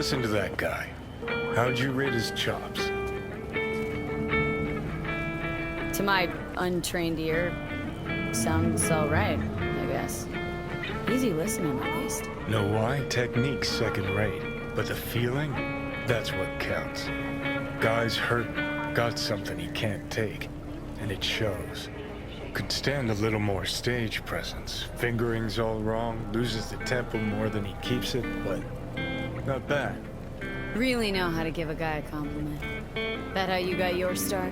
Listen to that guy. How'd you rate his chops? To my untrained ear, sounds all right, I guess. Easy listening, at least. Know why? Technique's second rate. But the feeling? That's what counts. Guy's hurt, got something he can't take. And it shows. Could stand a little more stage presence. Fingering's all wrong, loses the tempo more than he keeps it, but not bad. Really know how to give a guy a compliment. That how you got your start?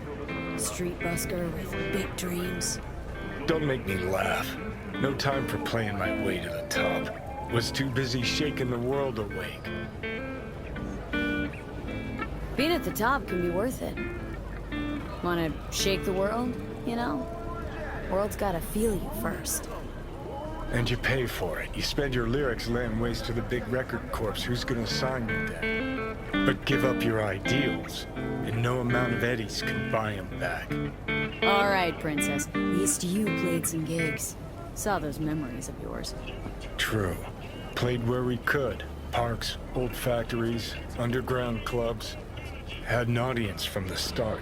Street busker with big dreams. Don't make me laugh. No time for playing my way to the top. Was too busy shaking the world awake. Being at the top can be worth it. Wanna shake the world, you know? World's gotta feel you first. And you pay for it. You spend your lyrics laying waste to the big record corps. Who's gonna sign you then? But give up your ideals, and no amount of eddies can buy them back. All right, princess. At least you played some gigs. Saw those memories of yours. True. Played where we could. Parks, old factories, underground clubs. Had an audience from the start.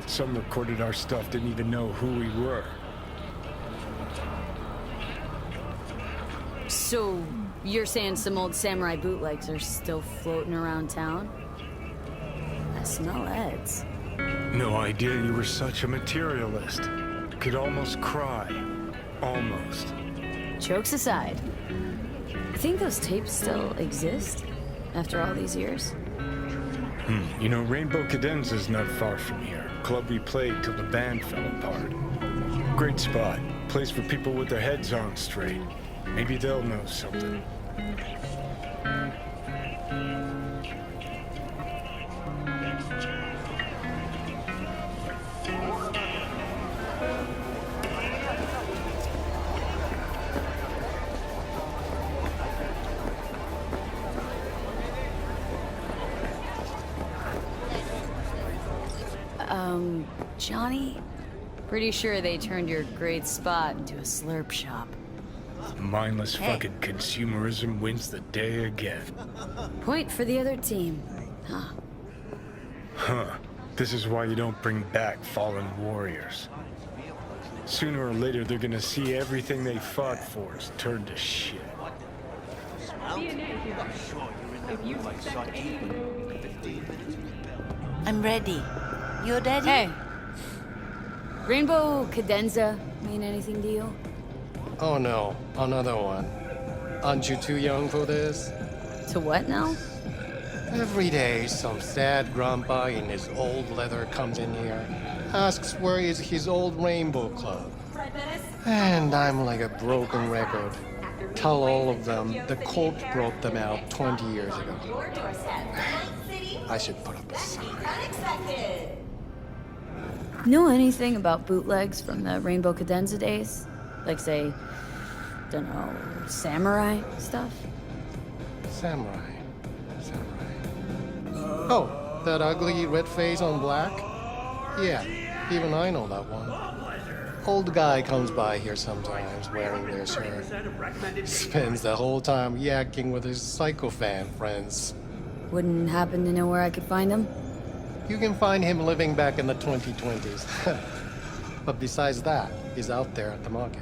Some recorded our stuff, didn't even know who we were. So, you're saying some old samurai bootlegs are still floating around town? I smell Eds. No idea you were such a materialist. Could almost cry. Almost. Jokes aside, I think those tapes still exist after all these years. You know, Rainbow Cadenza's not far from here. Club we played till the band fell apart. Great spot. Place for people with their heads on straight. Maybe they'll know something. Johnny? Pretty sure they turned your great spot into a slurp shop. Mindless fucking consumerism wins the day again. Point for the other team. Huh. This is why you don't bring back fallen warriors. Sooner or later, they're gonna see everything they fought for is turned to shit. I'm ready. You ready? Hey. Rainbow Cadenza mean anything to you? Oh no, another one. Aren't you too young for this? To what now? Every day, some sad grandpa in his old leather comes in here, asks where is his old rainbow club. And I'm like a broken record. Tell all of them the cult brought them out 20 years ago. I should put up a sign. Know anything about bootlegs from the Rainbow Cadenza days? Like, say, dunno, samurai stuff? Samurai. Oh, that ugly red face on black? Yeah, even I know that one. Old guy comes by here sometimes wearing their shirt. Spends the whole time yakking with his psychofan friends. Wouldn't happen to know where I could find him? You can find him living back in the 2020s. But besides that, he's out there at the market.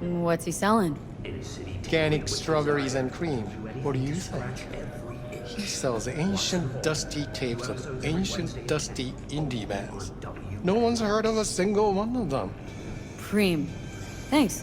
What's he selling? Organic strawberries and cream. What do you think? He sells ancient dusty tapes of ancient dusty indie bands. No one's heard of a single one of them. Cream. Thanks.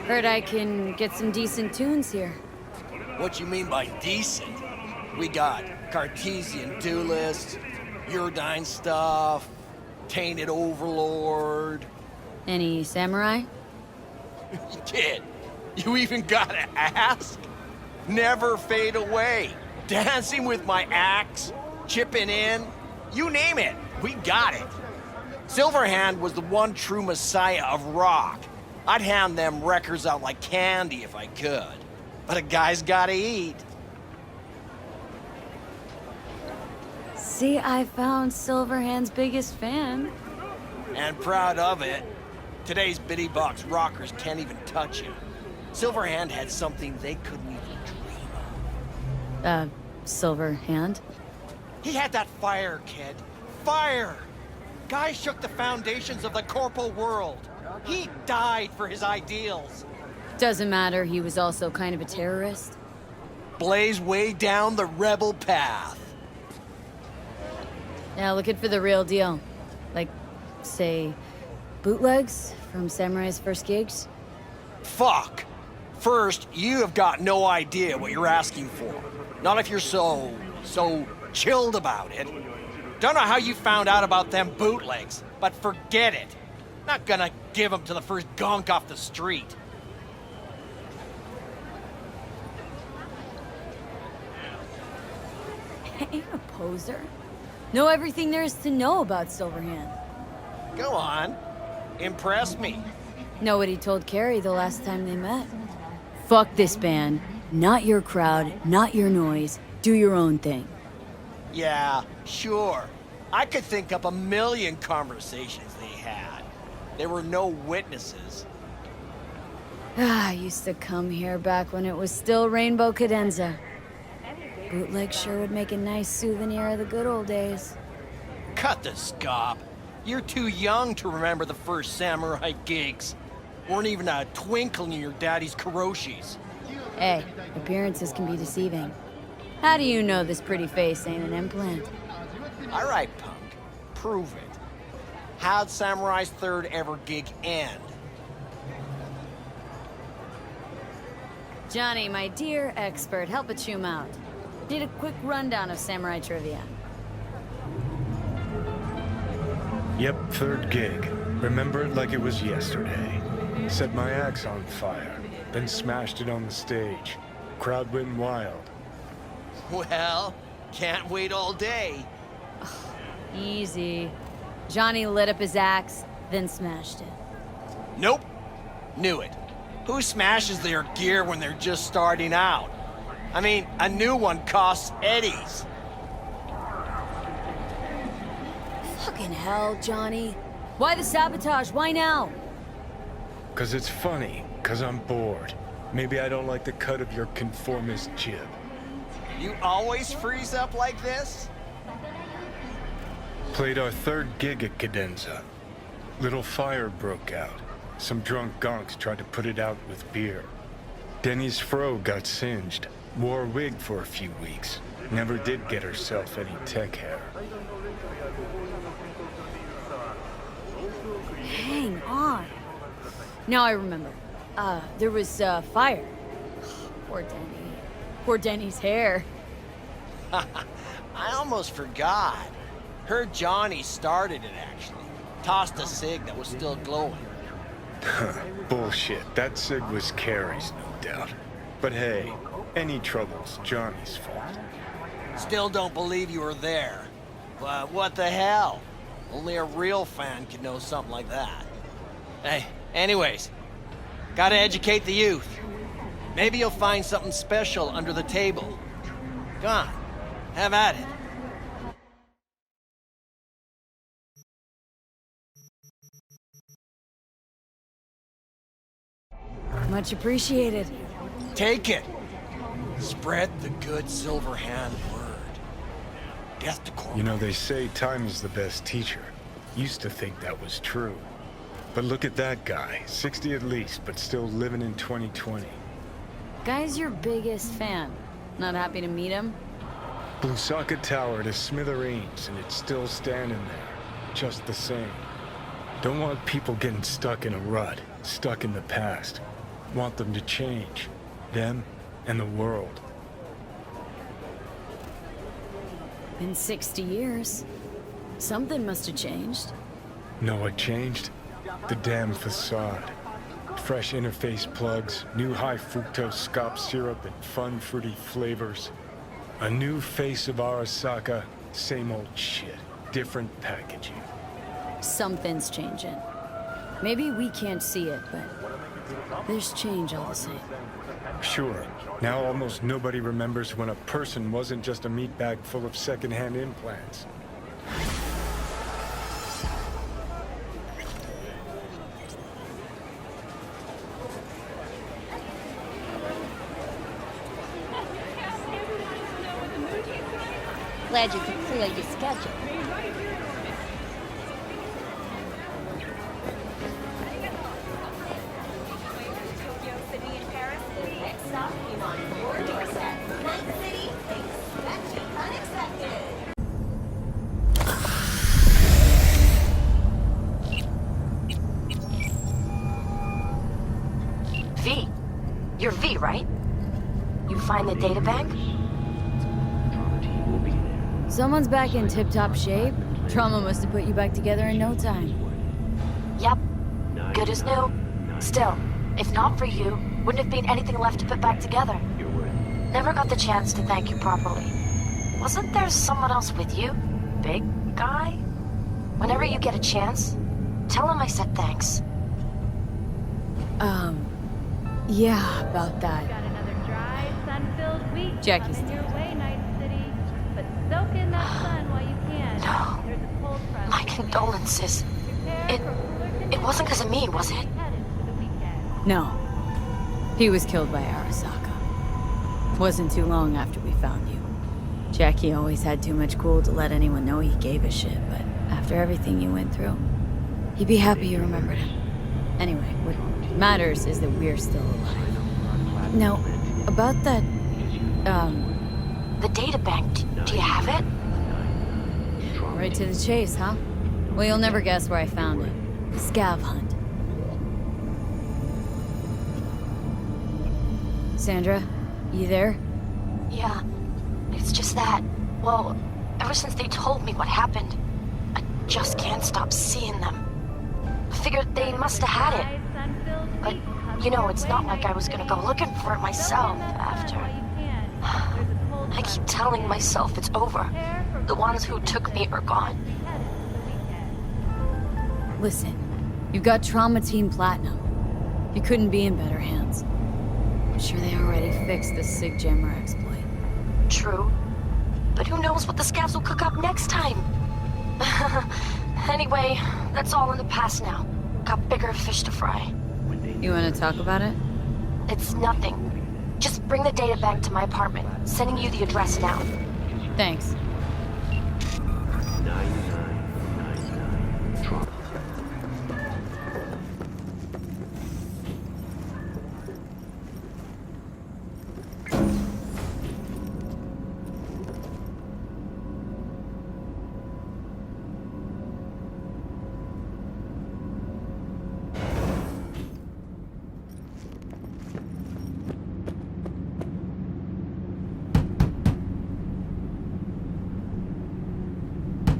Heard I can get some decent tunes here. What you mean by decent? We got Cartesian Duelist, Uridine stuff, Tainted Overlord. Any samurai? Kid, you even gotta ask? Never Fade Away, Dancing with My Axe, Chipping In, you name it, we got it. Silverhand was the one true messiah of rock. I'd hand them records out like candy if I could. But a guy's gotta eat. See, I found Silverhand's biggest fan. And proud of it. Today's bitty box rockers can't even touch him. Silverhand had something they couldn't even dream of. Silverhand? He had that fire, kid. Fire! Guy shook the foundations of the corporal world. He died for his ideals. Doesn't matter, he was also kind of a terrorist. Blaze way down the rebel path. Yeah, looking for the real deal. Like, say, bootlegs from Samurai's first gigs? Fuck. First, you have got no idea what you're asking for. Not if you're so chilled about it. Don't know how you found out about them bootlegs, but forget it. Not gonna give them to the first gonk off the street. Ain't a poser. Know everything there is to know about Silverhand. Go on. Impress me. Know what he told Carrie the last time they met. Fuck this band. Not your crowd, not your noise. Do your own thing. Yeah, sure. I could think up a million conversations they had. There were no witnesses. I used to come here back when it was still Rainbow Cadenza. Bootleg sure would make a nice souvenir of the good old days. Cut the scop. You're too young to remember the first samurai gigs. Weren't even a twinkle in your daddy's karoshis. Hey, appearances can be deceiving. How do you know this pretty face ain't an implant? All right, punk. Prove it. How'd Samurai's third ever gig end? Johnny, my dear expert, help a chum out. Need a quick rundown of samurai trivia. Yep, third gig. Remember it like it was yesterday. Set my axe on fire, then smashed it on the stage. Crowd went wild. Well, can't wait all day. Easy. Johnny lit up his axe, then smashed it. Nope. Knew it. Who smashes their gear when they're just starting out? I mean, a new one costs eddies. Fucking hell, Johnny. Why the sabotage? Why now? 'Cause it's funny, 'cause I'm bored. Maybe I don't like the cut of your conformist jib. You always freeze up like this? Played our third gig at Cadenza. Little fire broke out. Some drunk gonks tried to put it out with beer. Denny's fro got singed. Wore a wig for a few weeks. Never did get herself any tech hair. Hang on. Now I remember. There was, fire. Poor Denny. Poor Denny's hair. I almost forgot. Heard Johnny started it, actually. Tossed a cig that was still glowing. Bullshit. That cig was Carrie's, no doubt. But hey, any trouble's Johnny's fault. Still don't believe you were there. But what the hell? Only a real fan could know something like that. Hey, anyways, gotta educate the youth. Maybe you'll find something special under the table. Come on, have at it. Much appreciated. Take it. Spread the good Silverhand word. Death to corporate. You know, they say time is the best teacher. Used to think that was true. But look at that guy, 60 at least, but still living in 2020. Guy's your biggest fan. Not happy to meet him? Blusaka Tower to smithereens, and it's still standing there, just the same. Don't want people getting stuck in a rut, stuck in the past. Want them to change. Them and the world. Been 60 years. Something must have changed. Know what changed? The damn facade. Fresh interface plugs, new high fructose scop syrup and fun fruity flavors. A new face of Arasaka, same old shit, different packaging. Something's changing. Maybe we can't see it, but there's change all the same. Sure. Now almost nobody remembers when a person wasn't just a meat bag full of secondhand implants. Glad you could clear your schedule. V. You're V, right? You find the data bank? Someone's back in tip-top shape. Trauma must have put you back together in no time. Yep. Good as new. Still, if not for you, wouldn't have been anything left to put back together. Never got the chance to thank you properly. Wasn't there someone else with you? Big guy? Whenever you get a chance, tell him I said thanks. Yeah, about that. Got another dry, sun-filled week. Jackie's on your way, Night City. But soak in that sun while you can. No. There's a cold front. My condolences. It wasn't because of me, was it? Headed for the weekend. No. He was killed by Arasaka. Wasn't too long after we found you. Jackie always had too much cool to let anyone know he gave a shit, but after everything you went through, he'd be happy you remembered him. Anyway, what matters is that we're still alive. Now, about that, The data bank, do you have it? right to the chase, huh? Well, you'll never guess where I found it. The scav hunt. Sandra, you there? Yeah, it's just that. Well, ever since they told me what happened, I just can't stop seeing them. I figured they must have had it. Dry, sun-filled But, week. you know, it's not like I was gonna go looking for it myself after. I keep telling myself it's over. The ones who took me are gone. Listen, you've got Trauma Team Platinum. You couldn't be in better hands. I'm sure they already fixed the Sig Jammer exploit. True. But who knows what the scavs will cook up next time? Anyway, that's all in the past now. Got bigger fish to fry. You want to talk about it? It's nothing. Just bring the data bank to my apartment. Sending you the address now. Thanks.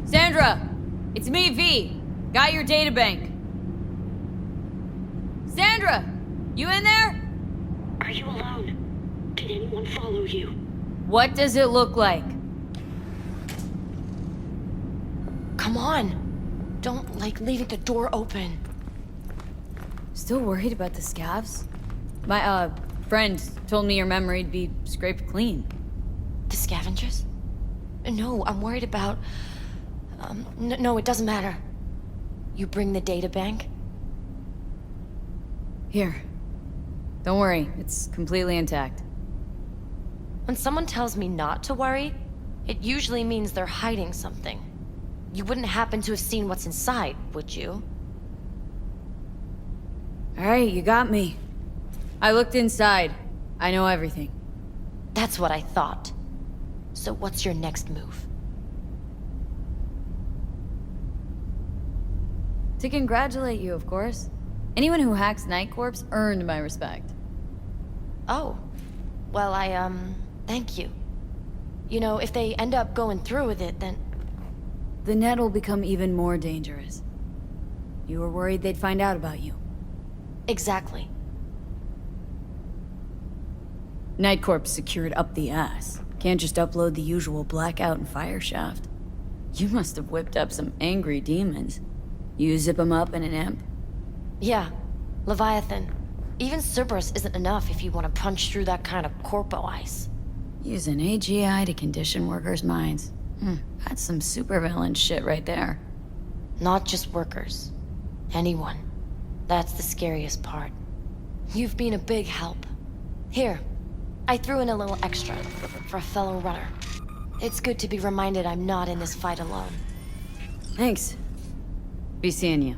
Sandra! It's me, V. Got your databank. Sandra! You in there? Are you alone? Did anyone follow you? What does it look like? Come on. Don't like leaving the door open. Still worried about the scavs? My, friend told me your memory'd be scraped clean. The scavengers? No, I'm worried about... no, it doesn't matter. You bring the data bank? Here. Don't worry, it's completely intact. When someone tells me not to worry, it usually means they're hiding something. You wouldn't happen to have seen what's inside, would you? Alright, you got me. I looked inside. I know everything. That's what I thought. So what's your next move? To congratulate you, of course. Anyone who hacks Night Corps earned my respect. Oh. Well, thank you. You know, if they end up going through with it, then... The net will become even more dangerous. You were worried they'd find out about you. Exactly. Night Corps secured up the ass. Can't just upload the usual blackout and fire shaft. You must have whipped up some angry demons. You zip him up in an imp? Yeah, Leviathan. Even Cerberus isn't enough if you want to punch through that kind of corpo ice. Using AGI to condition workers' minds. That's some supervillain shit right there. Not just workers. Anyone. That's the scariest part. You've been a big help. Here, I threw in a little extra for a fellow runner. It's good to be reminded I'm not in this fight alone. Thanks. Be seeing you.